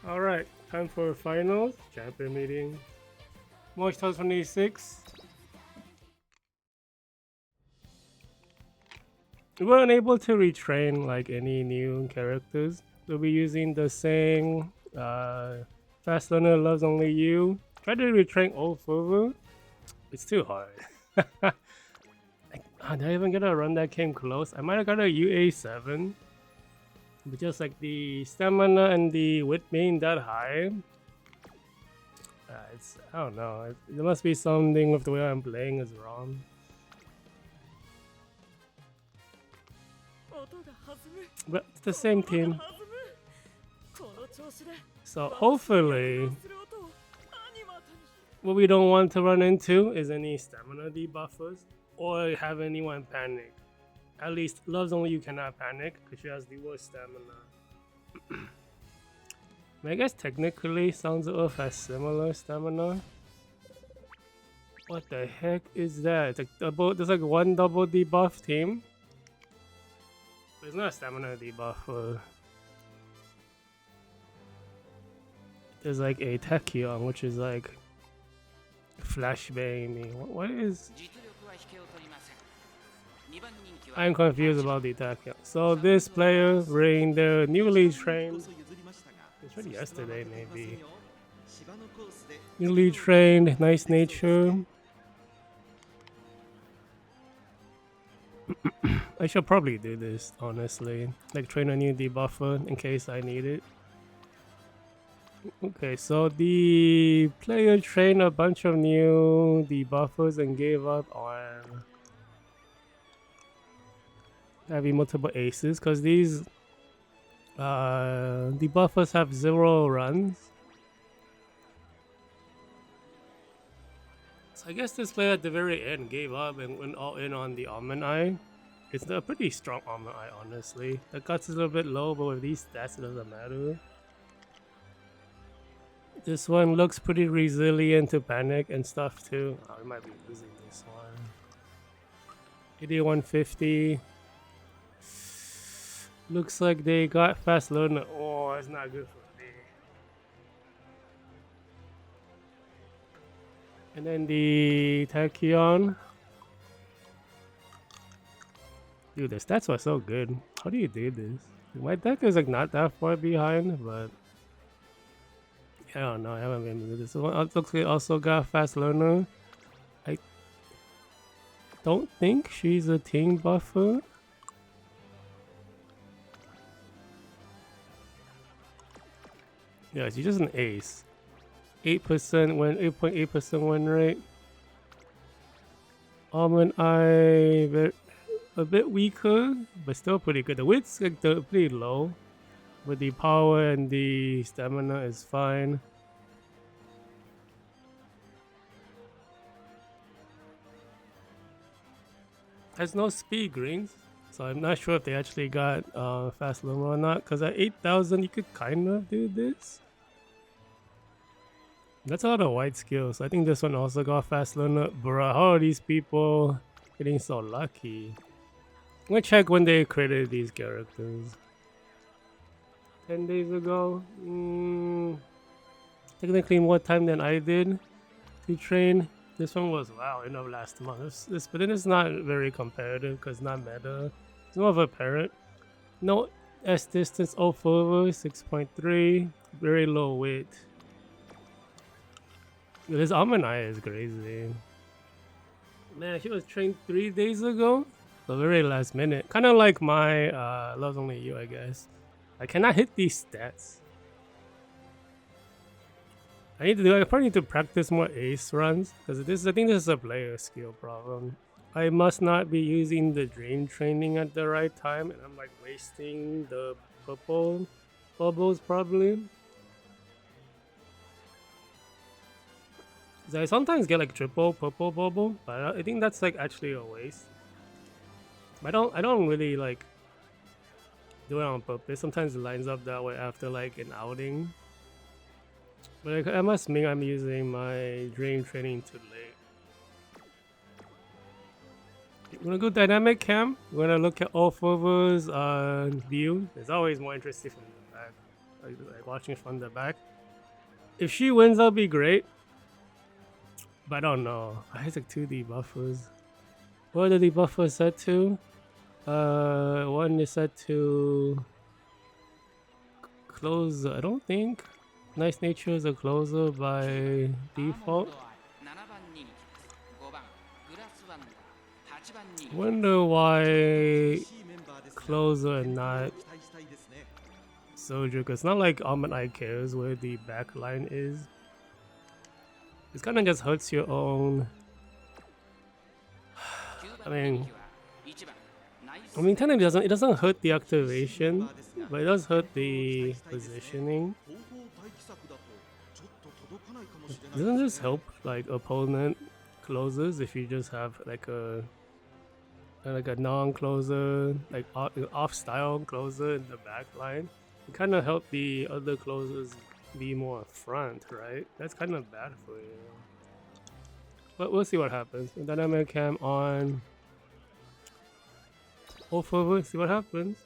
Alright, time for finals. Champion meeting. March 2026. We weren't able to retrain like any new characters. We'll be using the same Fast Learner Loves Only You. Try to retrain Orfevre. It's too hard. Did I even get a run that came close? I might have got a UA7. But just like the stamina and the wit being that high, I don't know. There must be something with the way I'm playing is wrong. But it's the same team. So hopefully, what we don't want to run into is any stamina debuffers or have anyone panic. At least Loves Only You cannot panic because she has the worst stamina. I guess technically Sounds of Earth has similar stamina. What the heck is that? It's like there's like one double debuff team. There's not a stamina debuff. There's like a Tachyon, which is like flashbang me. What is? I'm confused about the Tachyon. So this player bring their newly trained. It's really yesterday maybe. Newly trained, nice nature. I should probably do this, honestly. Like train a new debuffer in case I need it. Okay, so the player trained a bunch of new debuffers and gave up on having multiple aces because these debuffers have 0 runs. So I guess this player at the very end gave up and went all in on the Almond Eye. It's a pretty strong Almond Eye, honestly. The guts is a little bit low, but with these stats, it doesn't matter. This one looks pretty resilient to panic and stuff too. Oh, we might be losing this one. 8150. Looks like they got fast learner. Oh, it's not good for me. And then the Tachyon. Dude, the stats are so good. How do you do this? My deck is like not that far behind, but I don't know. I haven't been with this one. Looks like it also got fast learner. I don't think she's a team buffer. Yeah, she's just an ace. 8% win, 8.8% win rate. Almond Eye, a bit weaker, but still pretty good. The width's like pretty low, but the power and the stamina is fine. Has no speed greens, so I'm not sure if they actually got fast learner or not. Because at 8,000, you could kind of do this. That's a lot of white skills. I think this one also got fast learner. Bruh, how are these people getting so lucky? I'm gonna check when they created these characters. 10 days ago? Technically more time than I did to train. This one was, wow, end of last month. But then it's not very competitive because it's not meta. It's more of a parent. No S distance 0 6.3. Very low weight. This Almond Eye is crazy. Man, she was trained 3 days ago. So very last minute. Kind of like my Loves Only You, I guess. I cannot hit these stats. I probably need to practice more ace runs. Because I think this is a player skill problem. I must not be using the dream training at the right time. And I'm like wasting the purple bubbles probably. I sometimes get like triple purple bubble, but I think that's like actually a waste. I don't really like do it on purpose. Sometimes it lines up that way after like an outing. But I must mean I'm using my dream training too late. We're gonna go dynamic cam. We're gonna look at Orfevre's view. It's always more interesting from the back. like watching from the back. If she wins, that'll be great. But I don't know. I have like 2 debuffers. What are the debuffers set to? One is set to closer. I don't think Nice Nature is a closer by default. Wonder why closer and not soldier, because it's not like Almond Eye cares where the back line is. It kind of just hurts your own. I mean, technically it doesn't hurt the activation, but it does hurt the positioning. Doesn't this help like opponent closers if you just have like a non-closer, like off-style closer in the back line? It kind of help the other closers be more front, right? That's kind of bad for you. But we'll see what happens. Dynamic cam on. Orfevre, see what happens.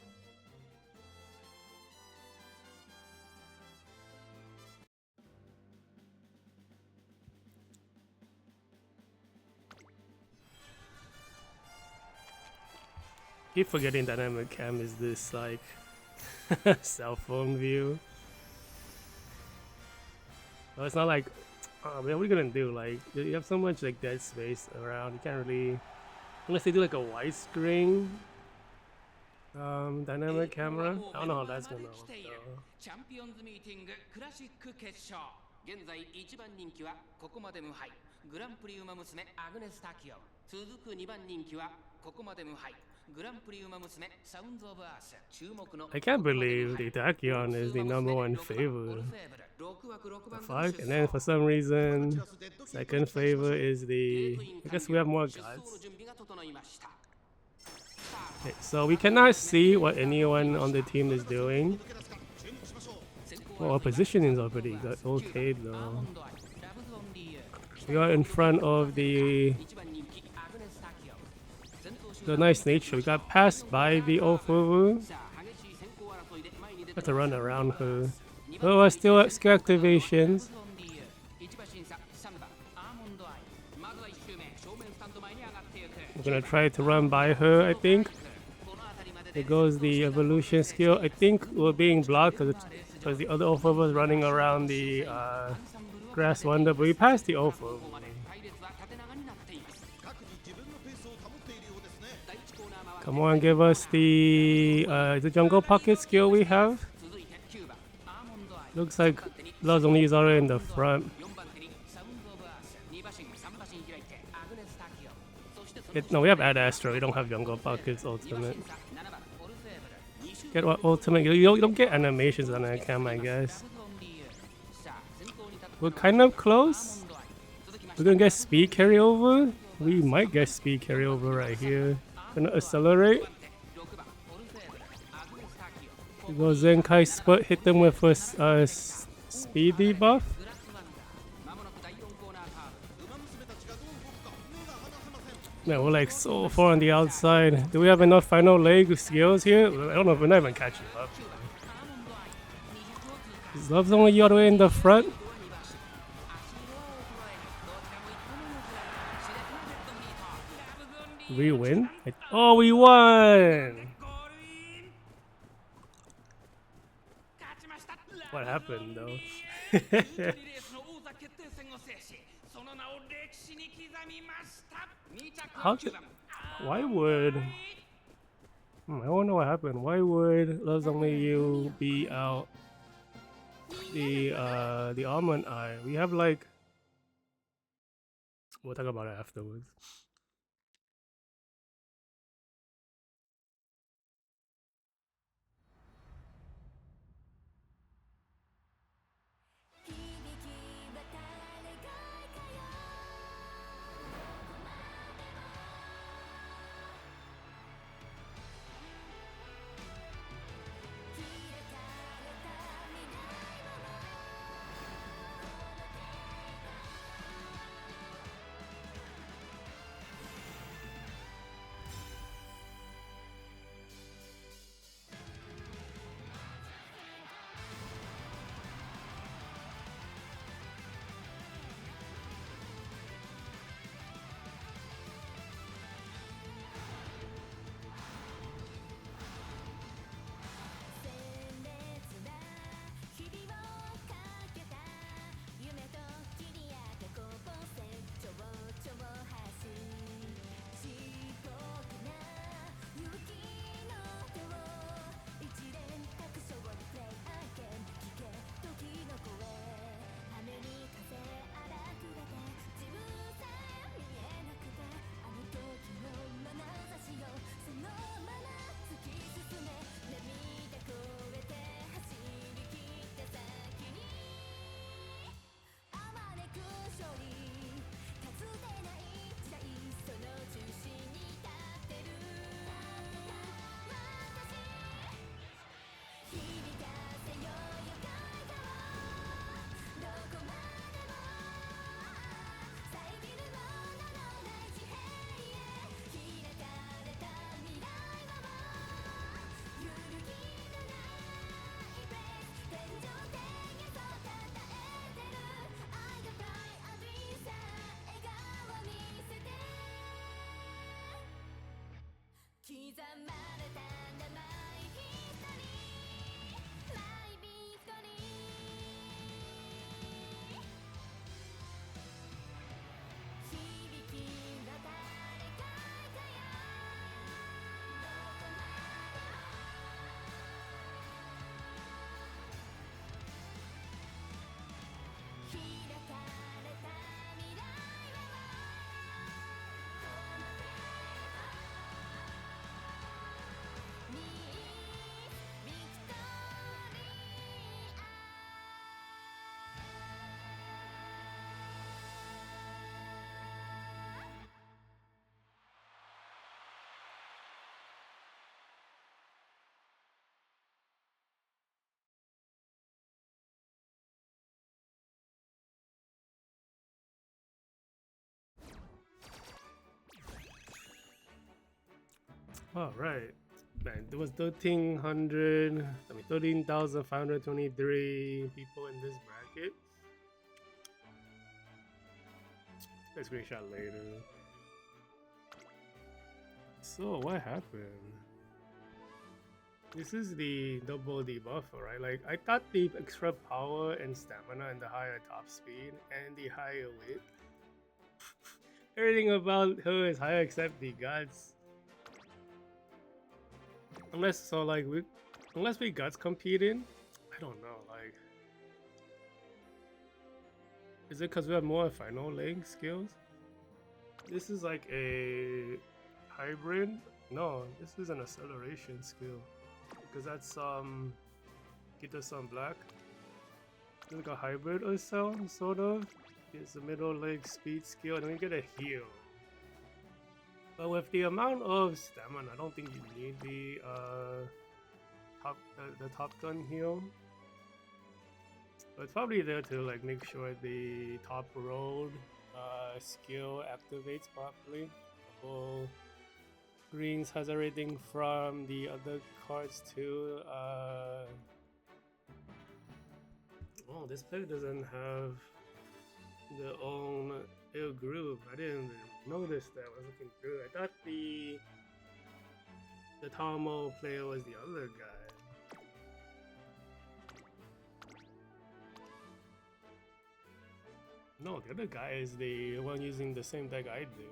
Keep forgetting dynamic cam is this like cell phone view. Well, it's not like, oh man, what are you gonna do? Like, you have so much like dead space around. You can't really, unless they do like a widescreen dynamic camera. I don't know how that's gonna work though. 現在1番人気はここまで無敗グランプリウマ娘アグネス・タキオ続く2番人気はここまで無敗グランプリウマ娘サウンズ・オブ・アース注目の I can't believe the Tachyon is the #1 favorite. The fuck? And then for some reason, second favorite is the... I guess we have more gods. Okay, so we cannot see what anyone on the team is doing. Well, our positioning is pretty good. Okay, though. We are in front of the Nice Nature. We got passed by the Orfevre. Have to run around her. Oh, we're still at skill activations. We're gonna try to run by her, I think. There goes the evolution skill. I think we're being blocked because the other Orfevre is running around the grass wonder, but we passed the Orfevre. Come on, give us the jungle pocket skill we have. Looks like Lazoni is already in the front. No, we have Ad Astra. We don't have jungle pockets ultimate. Get what ultimate? You don't get animations on that cam, I guess. We're kind of close. We're gonna get speed carryover. We might get speed carryover right here. Gonna accelerate. Go Zenkai split, hit them with a speed debuff. Man, we're like so far on the outside. Do we have enough final leg skills here? I don't know if we're not even catching up. Is Love's only all the way in the front? We win? Oh, we won! What happened though? Why would... I don't know what happened. Why would Love's Only You be out the Almond Eye? We have like... We'll talk about it afterwards. Oh, right. Man, there was 13,523 people in this bracket. Let's screenshot later. So, what happened? This is the double debuffer, right? Like, I thought the extra power and stamina and the higher top speed and the higher width. Everything about her is higher except the guts. Unless we guts competing, I don't know. Like, is it because we have more final leg skills? This is like a hybrid. No, this is an acceleration skill because that's get us some black. It's like a hybrid or so, sort of. It's a middle leg speed skill, and then we get a heal. But with the amount of stamina, I don't think you need the top gun heal. But it's probably there to like make sure the top road skill activates properly. Couple greens has everything from the other cards too. Oh, this player doesn't have their own ill groove. I didn't notice that. I was looking through. I thought the Tomo player was the other guy. No, the other guy is the one using the same deck I do.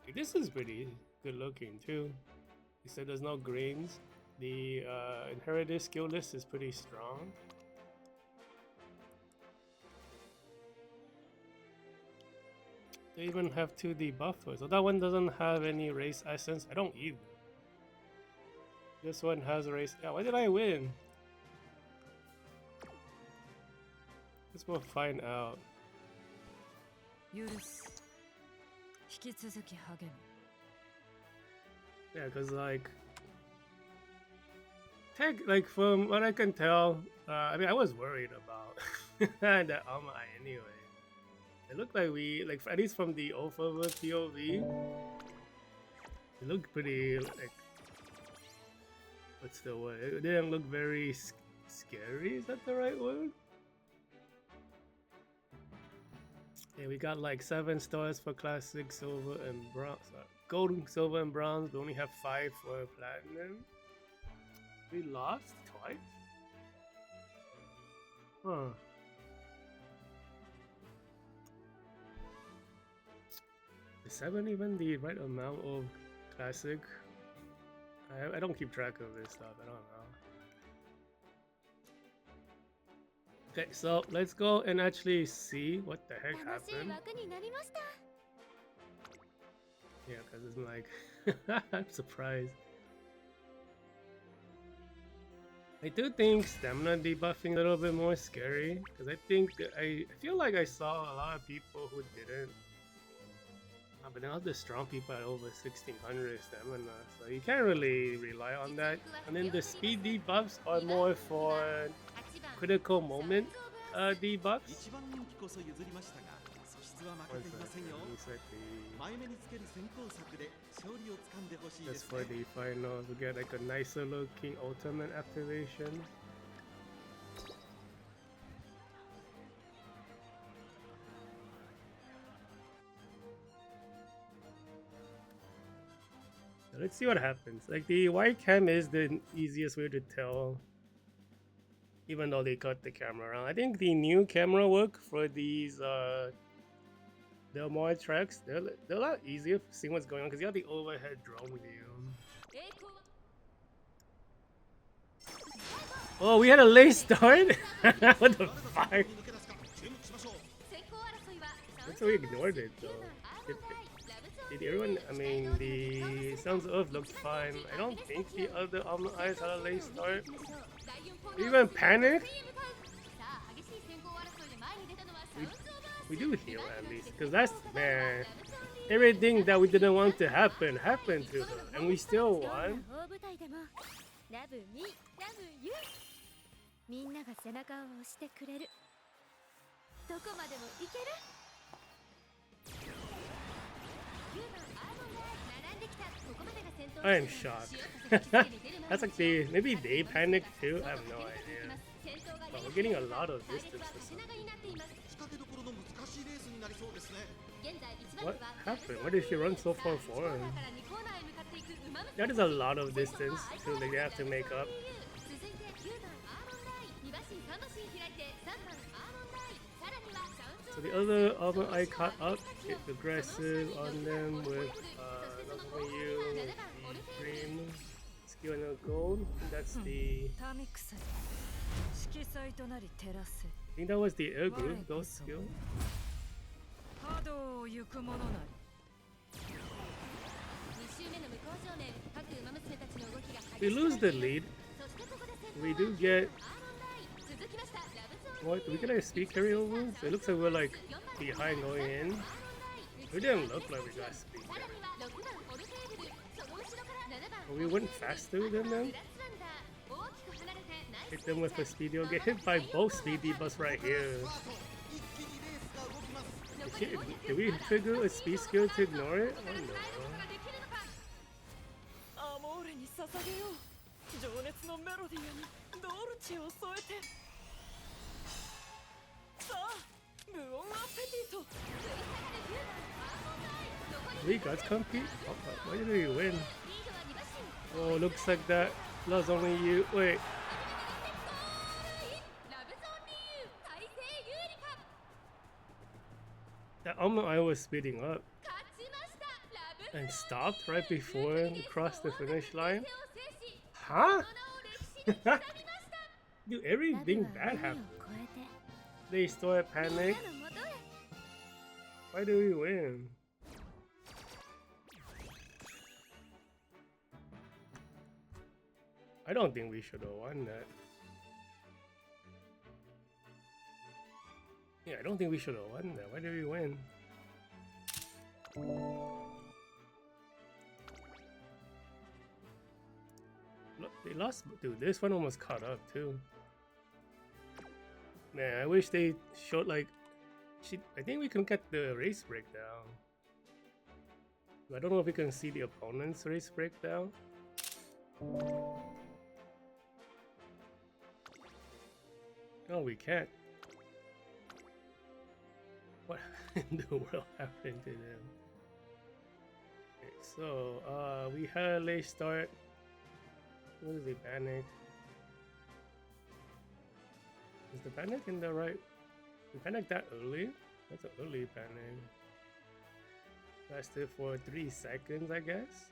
Okay, this is pretty good looking too. He said there's no greens. The inherited skill list is pretty strong. They even have 2 debuffers. So that one doesn't have any race essence. I don't either. This one has a race. Yeah, why did I win? Guess we'll find out. Yeah, cause like from what I can tell, I mean I was worried about that Almond Eye anyway. It looked like at least from the Orfevre POV, it looked pretty like, what's the word? It didn't look very scary. Is that the right word? Yeah, we got like 7 stars for classic, silver, and bronze. Gold, silver, and bronze. We only have 5 for platinum. We lost twice? Huh. Is 7 even the right amount of classic? I don't keep track of this stuff. I don't know. Okay, so let's go and actually see what the heck happened. Yeah, because it's like, I'm surprised. I do think stamina debuffing a little bit more scary, because I think that I feel like I saw a lot of people who didn't. But now the strong people at over 1600 stamina, so you can't really rely on that. And then the speed debuffs are more for critical moment debuffs. Just for the finals, we get like a nicer looking ultimate activation. Let's see what happens. Like the white cam is the easiest way to tell, even though they cut the camera around. I think the new camera work for these Del Mar tracks, they're a lot easier seeing what's going on because you have the overhead drone view. Oh, we had a late start? What the fuck? That's why we ignored it though. Did everyone, I mean, the Sounds of Earth looked fine. I don't think the other Almond Eyes had a late start. Did you even panic? We do heal at least, because that's, man, everything that we didn't want to happen happened to her, and we still won. I am shocked. That's like maybe they panicked too. I have no idea. But we're getting a lot of distance for some. What happened? Why did she run so far forward? That is a lot of distance to like they have to make up. So the other Almond Eye caught up, get aggressive on them with you with the cream skill and the gold. That's the. I think that was the air group, those skill. We lose the lead. We do get. What? Do we get a speed carryover? So it looks like we're like behind going in. We didn't look like we got speed. But we went faster than them. Hit them with a speed. Get hit by both speed debuffs right here. Did we trigger a speed skill to ignore it? Oh no. We got compete? Oh, why did we win? Oh, looks like that loves only you. Wait. That Almond Eye was speeding up and stopped right before we crossed the finish line. Huh? Dude, everything bad happened. They started panic. Why do we win? I don't think we should have won that. Yeah, I don't think we should have won that. Why did we win? Look, they lost. Dude, this one almost caught up too. Man, I wish they showed like. I think we can get the race breakdown. I don't know if we can see the opponent's race breakdown. No, we can't. What in the world happened to them? Okay, so we had a late start. What is the panic? Is the panic in the right? We panicked that early? That's an early panic. Lasted for 3 seconds, I guess.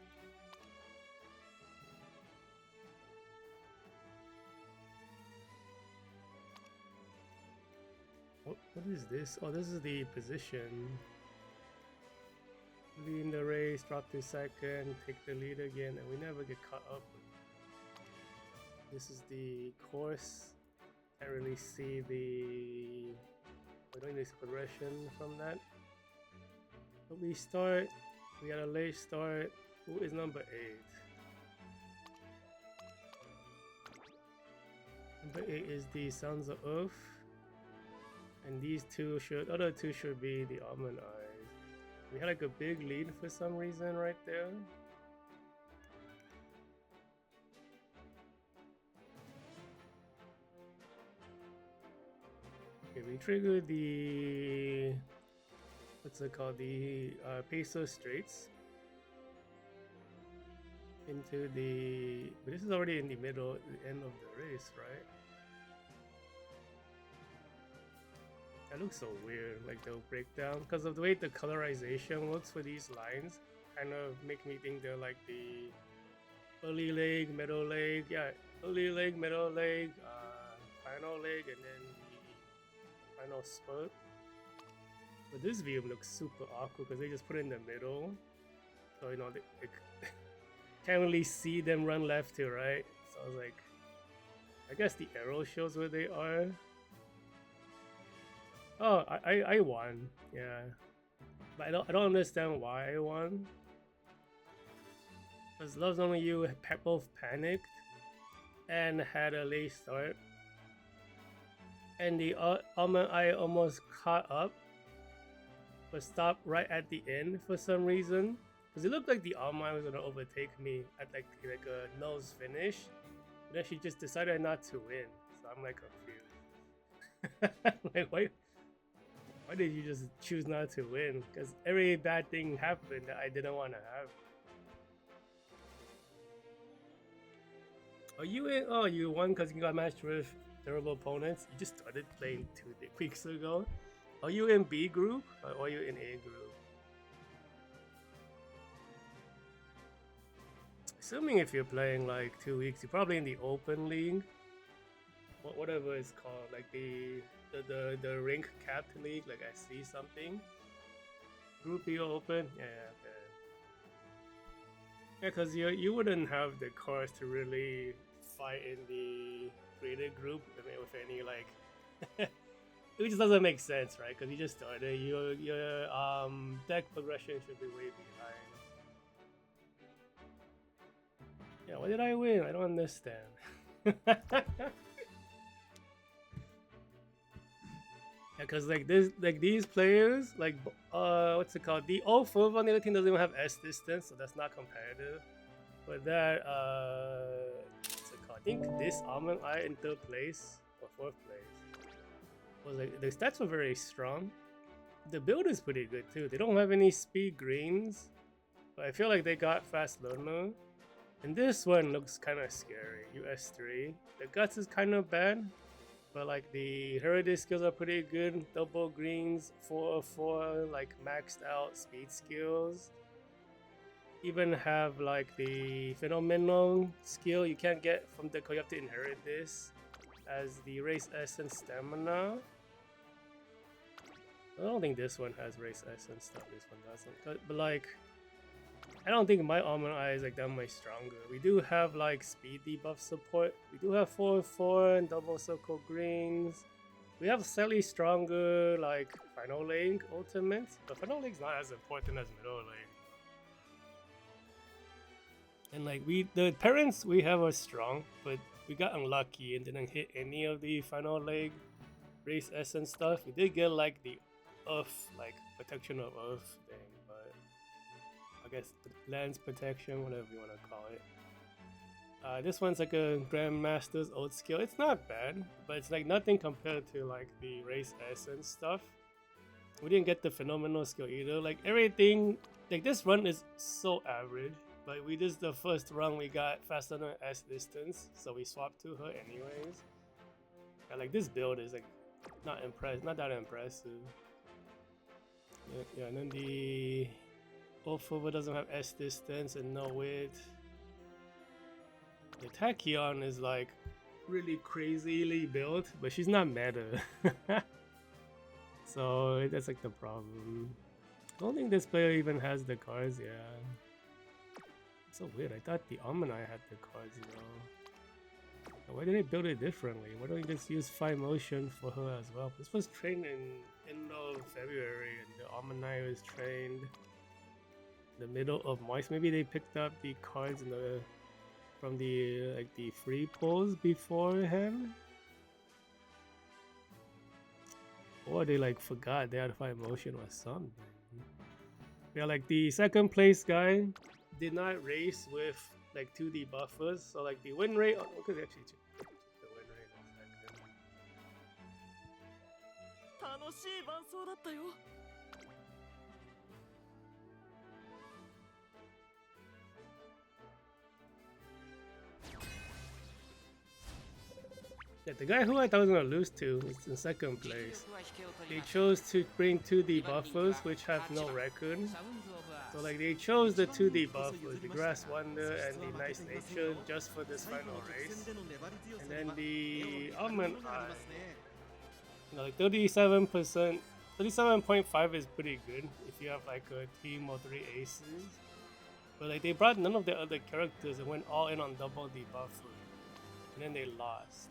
What is this? Oh, this is the position. Lead in the race, drop to second, take the lead again, and we never get caught up. This is the course. Can't really see the. I don't need this progression from that. But we start. We had a late start. Who is number 8? Number 8 is the Sons of Earth. And these other two should be the Almond Eyes. We had like a big lead for some reason right there. Okay, we triggered the what's it called? The Peso Straits into the. But this is already in the middle, the end of the race, right? That looks so weird, like the breakdown, because of the way the colorization looks for these lines. Kind of make me think they're like the early leg, middle leg, yeah, early leg, middle leg, final leg, and then the final spurt. But this view looks super awkward because they just put it in the middle, so you know they can't really see them run left to right. So I was like, I guess the arrow shows where they are. Oh, I won, yeah, but I don't understand why I won. Because Love's Only You both panicked and had a late start, and the Almond Eye almost caught up, but stopped right at the end for some reason. Because it looked like the Almond Eye was gonna overtake me at like a nose finish. But then she just decided not to win. So I'm like confused. Like why did you just choose not to win? Because every bad thing happened that I didn't want to have. Are you in? Oh, you won because you got matched with terrible opponents. You just started playing 2 weeks ago. Are you in B group or are you in A group? Assuming if you're playing like 2 weeks, you're probably in the open league. Whatever it's called, like the rank capped league. Like I see something. Group B open, yeah. Okay. Yeah, because you wouldn't have the cards to really fight in the graded group. I mean, with any like, it just doesn't make sense, right? Because you just started. Your deck progression should be way behind. Yeah, why did I win? I don't understand. Yeah, cause like this, like these players, like what's it called? The Orfevre on the other team doesn't even have S distance, so that's not competitive. But that what's it called? I think this Almond Eye in 3rd place or 4th place was like the stats were very strong. The build is pretty good too. They don't have any speed greens, but I feel like they got fast learner. And this one looks kind of scary. US3. The guts is kind of bad. But like the heritage skills are pretty good. Double greens, 4 of 4, like maxed out speed skills. Even have like the phenomenal skill you can't get from the, you have to inherit this as the race essence stamina. I don't think this one has race essence stuff. This one doesn't. But like, I don't think my Almond Eye is like that much stronger. We do have like speed debuff support. We do have 4/4 and double circle greens. We have slightly stronger like final link ultimates, but final link's not as important as middle link. And like the parents we have are strong, but we got unlucky and didn't hit any of the final leg race essence stuff. We did get like the Earth, like protection of Earth thing, but I guess lens protection, whatever you want to call it. This one's like a Grandmaster's old skill. It's not bad, but it's like nothing compared to like the race essence stuff. We didn't get the phenomenal skill either. Like everything, like this run is so average. But we just the first run we got faster than S distance, so we swapped to her anyways. And like this build is like not that impressive. Yeah, and then the Orfevre doesn't have S distance and no width. The Tachyon is like really crazily built, but she's not meta. So that's like the problem. I don't think this player even has the cards, yeah. So weird, I thought the Almond Eye had the cards, you know. Why did they build it differently? Why don't you just use Fine Motion for her as well? This was trained in end of February and the Almond Eye was trained in the middle of March. Maybe they picked up the cards in the from the like the free pulls beforehand. Or they like forgot they had Fine Motion or something. Yeah, like the second place guy did not race with like 2D buffers, so like the win rate. Oh, okay, actually check the win rate in a second. Yeah, the guy who I thought was gonna lose to is in second place. They chose to bring 2D buffers, which have no record. So like they chose the 2D buffers, the Grass Wonder and the Nice Nature, just for this final race. And then the Almond Eye, you know, like 37%, 37.5 is pretty good if you have like a team or 3 aces. But like they brought none of the other characters and went all in on double the buffer. And then they lost.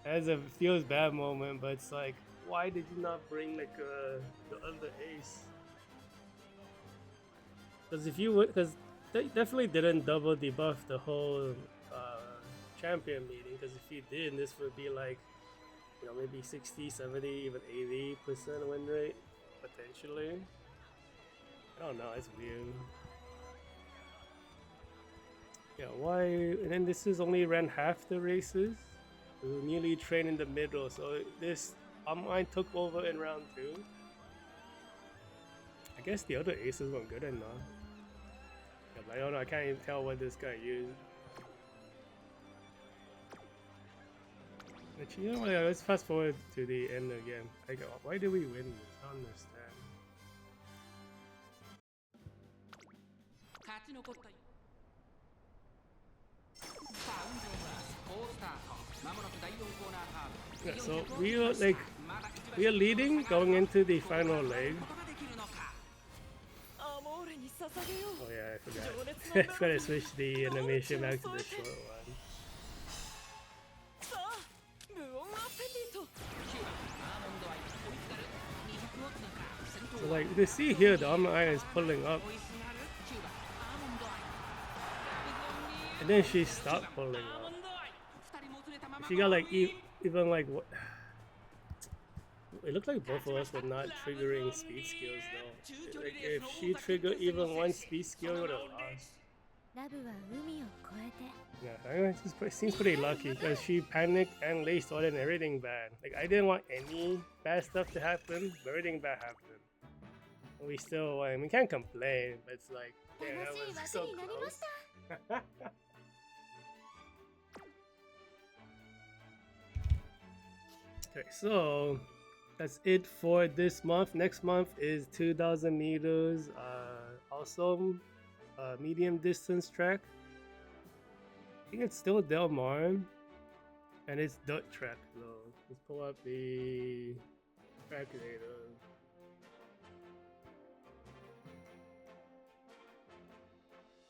That's a feels bad moment, but it's like, why did you not bring like the other ace? Because if you would, because they definitely didn't double debuff the whole champion meeting. Because if you did, this would be like, you know, maybe 60, 70, even 80% win rate potentially. I don't know, it's weird. Yeah, why? And then this is only ran half the races. So nearly trained in the middle. So this Almond took over in round 2. I guess the other aces weren't good enough. Yeah, but I don't know, I can't even tell what this guy used. But you know what, let's fast forward to the end again. Like, why did we win this? I don't understand. Yeah, so we are leading going into the final leg. Oh yeah, I forgot. I forgot to switch the animation back to the short one. So like you can see here, the Almond Eye is pulling up, and then she stopped pulling up. She got like even like what? It looked like both of us were not triggering speed skills though. Like if she triggered even one speed skill, we would have lost. Yeah, it seems pretty lucky because she panicked and laced on and everything bad. Like I didn't want any bad stuff to happen, but everything bad happened. And we still won. We can't complain, but it's like, damn, that was so close. Okay, so that's it for this month. Next month is 2,000 meters. Also, medium distance track. I think it's still Del Mar, and it's dirt track though. Let's pull up the track data.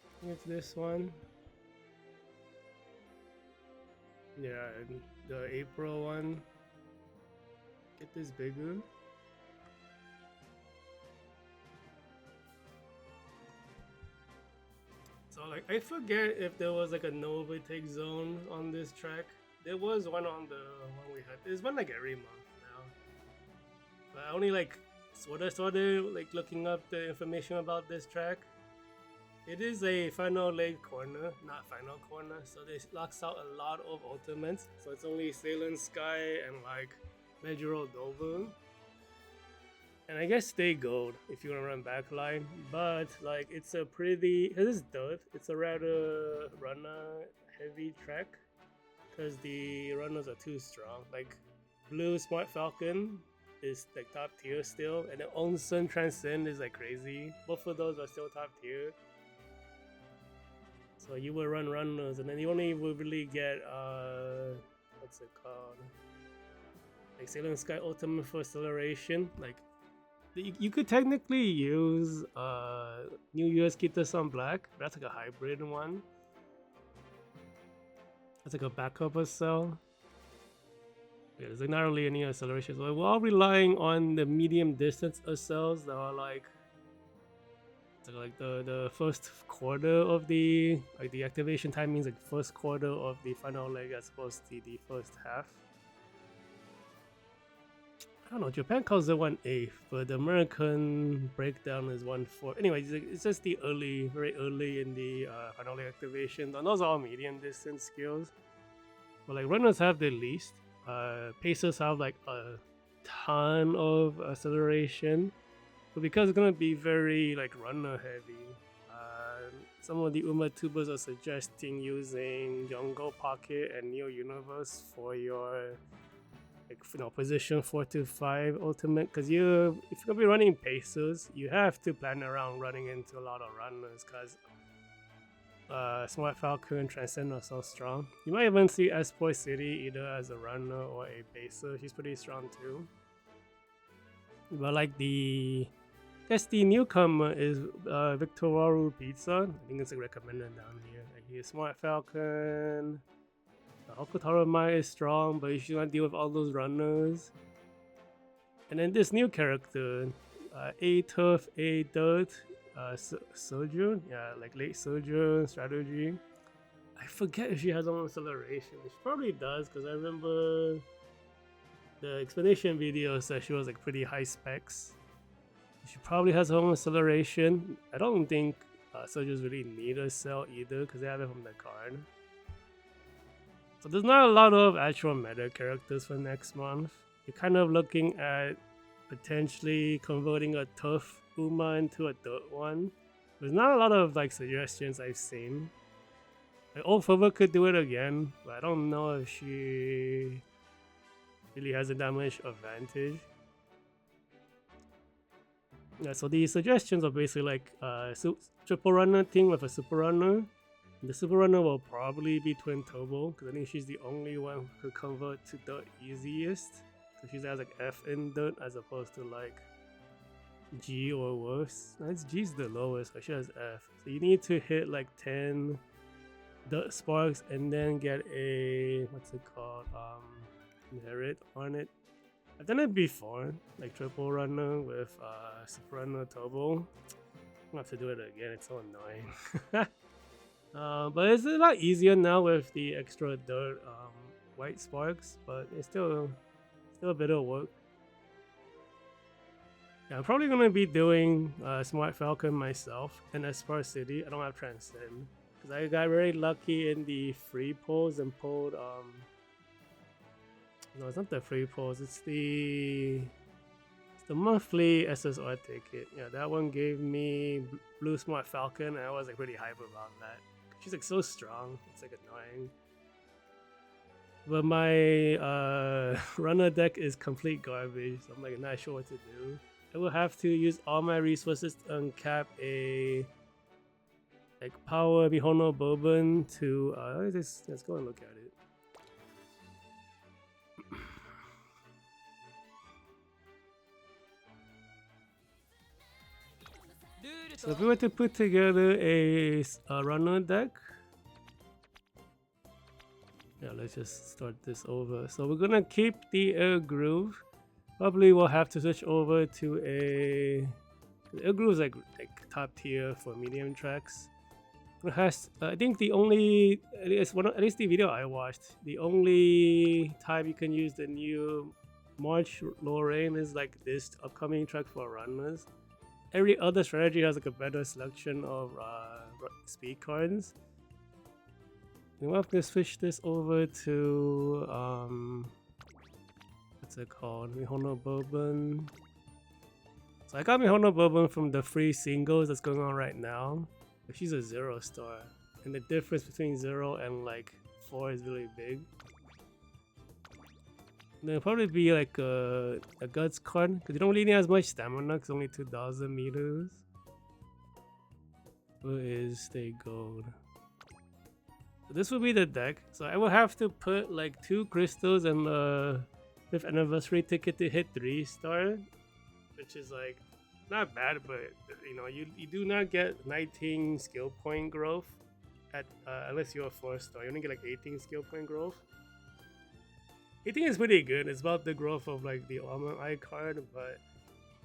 I think it's this one. Yeah, and the April one. Get this bigger. So like I forget if there was like a no overtake zone on this track. There was one on the one we had. There's one like every month now. But I only like sorta like looking up the information about this track. It is a final leg corner, not final corner, so this locks out a lot of ultimates. So it's only Salem Sky and like Medjuro Dover. And I guess stay gold if you want to run backline, but like it's a pretty, it is dirt, it's a rather runner heavy track because the runners are too strong. Like Blue Smart Falcon is like top tier still, and the Onsen Transcend is like crazy. Both of those are still top tier. So you will run runners, and then you only will really get what's it called? Like Salem Sky Ultimate for acceleration. Like you could technically use New US Kita-san Black. That's like a hybrid one. That's like a backup of cell. Yeah, there's like not really any acceleration. So we're all relying on the medium distance cells that are like the first quarter of the activation time means like first quarter of the final leg as opposed to the first half. I don't know, Japan calls it 1/8, but the American breakdown is 1/4. Anyway, it's just the very early in the final leg activation. And those are all medium distance skills. But like runners have the least. Pacers have like a ton of acceleration. But because it's gonna be very like runner heavy, some of the Uma tubers are suggesting using Jungle Pocket and Neo Universe for your position 4 to 5 ultimate, because if you're gonna be running pacers, you have to plan around running into a lot of runners because Smart Falcon Transcend are so strong. You might even see Esport City either as a runner or a pacer. She's pretty strong too. But like I guess the newcomer is Victoraru Pizza. I think it's like recommended down here. Like he's Smart Falcon. Okotaro Mai is strong, but you should not deal with all those runners. And then this new character, A Turf, A Dirt, Sojourn, yeah, like late Sojourn strategy. I forget if she has own acceleration. She probably does, because I remember the explanation video said she was like pretty high specs. She probably has her own acceleration. I don't think soldiers really need a cell either because they have it from the card. So there's not a lot of actual meta characters for next month. You're kind of looking at potentially converting a tough Uma into a dirt one. There's not a lot of like suggestions I've seen. Like Orfevre could do it again, but I don't know if she really has a that much advantage. Yeah, so the suggestions are basically like triple runner thing with a super runner. The super runner will probably be twin turbo because I think she's the only one who could convert to the easiest. So she's has like F in dirt as opposed to like G or worse. That's G's the lowest, but she has F. So you need to hit like 10 dirt sparks and then get a what's it called? Merit on it. I've done it before, like triple runner with super runner turbo. I'm gonna have to do it again, it's so annoying. But it's a lot easier now with the extra dirt white sparks, but it's still a bit of work. Yeah, I'm probably gonna be doing Smart Falcon myself in Espar City. I don't have Transcend because I got very lucky in the free pulls and pulled no, it's not the free pulls. It's the monthly SSR ticket. Yeah, that one gave me Blue Smart Falcon, and I was like pretty hype about that. She's like so strong. It's like annoying. But my runner deck is complete garbage. So I'm like not sure what to do. I will have to use all my resources to uncap a like power Mihono Bourbon to let's go and look at it. So if we were to put together a runner deck, yeah, let's just start this over. So we're gonna keep the Air Groove. Probably we'll have to switch over to a Air Groove is like top tier for medium tracks. It has I think the only at least the video I watched, the only time you can use the new March Lorraine is like this upcoming track for runners. Every other strategy has like a better selection of speed cards. We'll have to switch this over to what's it called? Mihono Bourbon. So I got Mihono Bourbon from the free singles that's going on right now. But she's a 0-star. And the difference between 0 and like 4 is really big. There'll probably be like a guts card because you don't really need as much stamina because only 2,000 meters. Where is Stay Gold? So this will be the deck. So I will have to put like 2 crystals and the 5th anniversary ticket to hit 3-star, which is like not bad, but you know you do not get 19 skill point growth at unless you're a 4-star. You only get like 18 skill point growth. 18 is pretty good. It's about the growth of like the Almond Eye card, but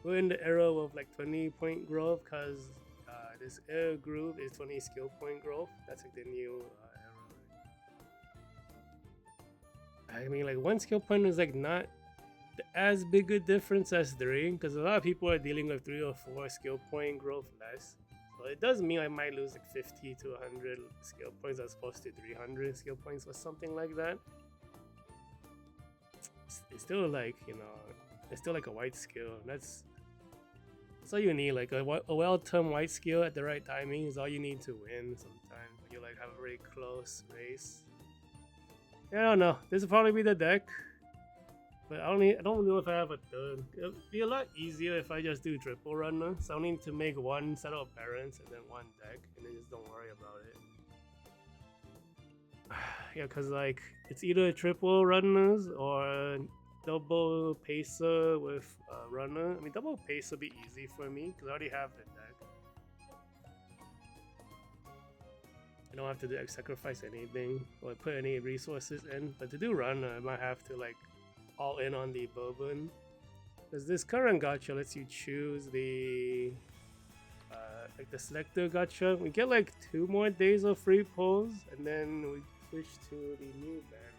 we're in the era of like 20 point growth because this Air Groove is 20 skill point growth. That's like the new era. I mean, like 1 skill point is like not as big a difference as 3 because a lot of people are dealing with 3 or 4 skill point growth less. So it does mean I might lose like 50 to 100 skill points as opposed to 300 skill points or something like that. It's still like, you know, it's still like a white skill. That's all you need. Like a well-timed white skill at the right timing is all you need to win sometimes when you like have a very close race. Yeah, I don't know. This will probably be the deck. But I don't know if I have a third. It'll be a lot easier if I just do triple runner. So I need to make 1 set of parents and then 1 deck and then just don't worry about it. Yeah, because like it's either triple runners or double pacer with runner. I mean, double pacer will be easy for me because I already have the deck. I don't have to sacrifice anything or put any resources in. But to do runner, I might have to like all in on the bourbon. Because this current gacha lets you choose the like the selector gacha. We get like 2 more days of free pulls and then we switch to the new band.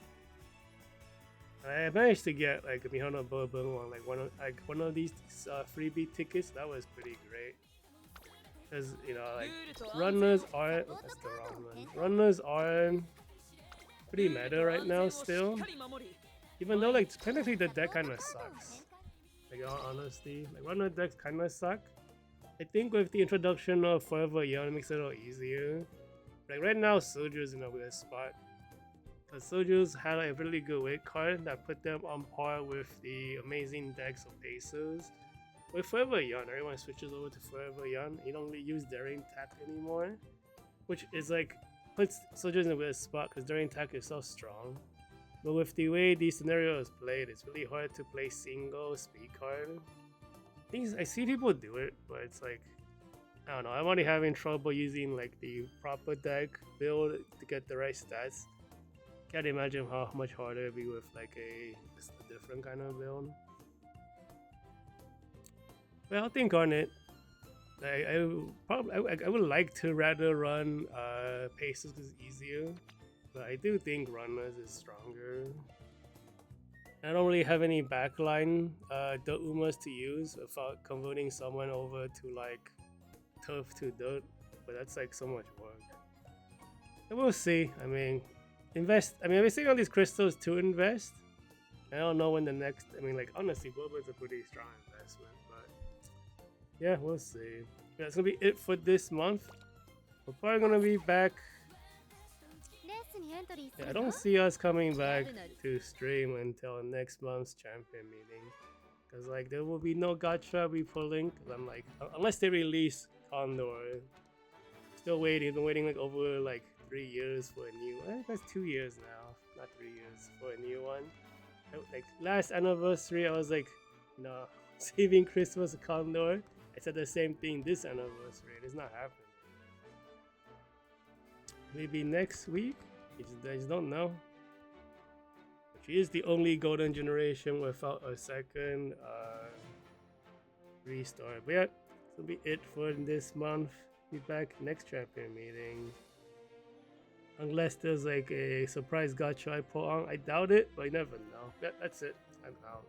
I managed to get like a Mihano Bourbon one, like one of these freebie tickets. That was pretty great. Because you know, like runners aren't. Oh, that's the wrong one. Runners aren't pretty meta right now still. Even though like technically the deck kind of sucks. Like honestly, like runner decks kind of suck. I think with the introduction of Forever Young, it makes it a little easier. Like right now, Soju's in a weird spot. Because Soju's had a really good weight card that put them on par with the amazing decks of Pesos. With Forever Young, everyone switches over to Forever Young. You don't really use Daring Tack anymore. Which is like, puts Soju's in a weird spot because Daring Tack is so strong. But with the way the scenario is played, it's really hard to play single speed card. I see people do it, but it's like, I don't know. I'm already having trouble using like the proper deck build to get the right stats. Can't imagine how much harder it'd be with like just a different kind of build. Well, I'll think on it. I would like to rather run Paces because it's easier, but I do think Runners is stronger. I don't really have any backline Umas to use without converting someone over to like Turf to Dirt, but that's like so much work. And we'll see. I mean, invest. I mean, I've been seeing all these crystals to invest. I don't know when the next. I mean, like honestly, Bourbon's a pretty strong investment, but yeah, we'll see. That's gonna be it for this month. We're probably gonna be back. Yeah, I don't see us coming back to stream until next month's champion meeting, cause like there will be no gacha we pulling. Cause I'm like, unless they release Condor, still waiting. Been waiting like over like 3 years for a new. I think that's 2 years now, not 3 years for a new one. Like last anniversary, I was like, you know, saving Christmas Condor. I said the same thing this anniversary. It is not happening. Maybe next week. I just don't know. She is the only golden generation without a second restart. But yeah, this will be it for this month. Be back next champion meeting. Unless there's like a surprise gacha I pull on. I doubt it, but you never know. Yeah, that's it. I'm out.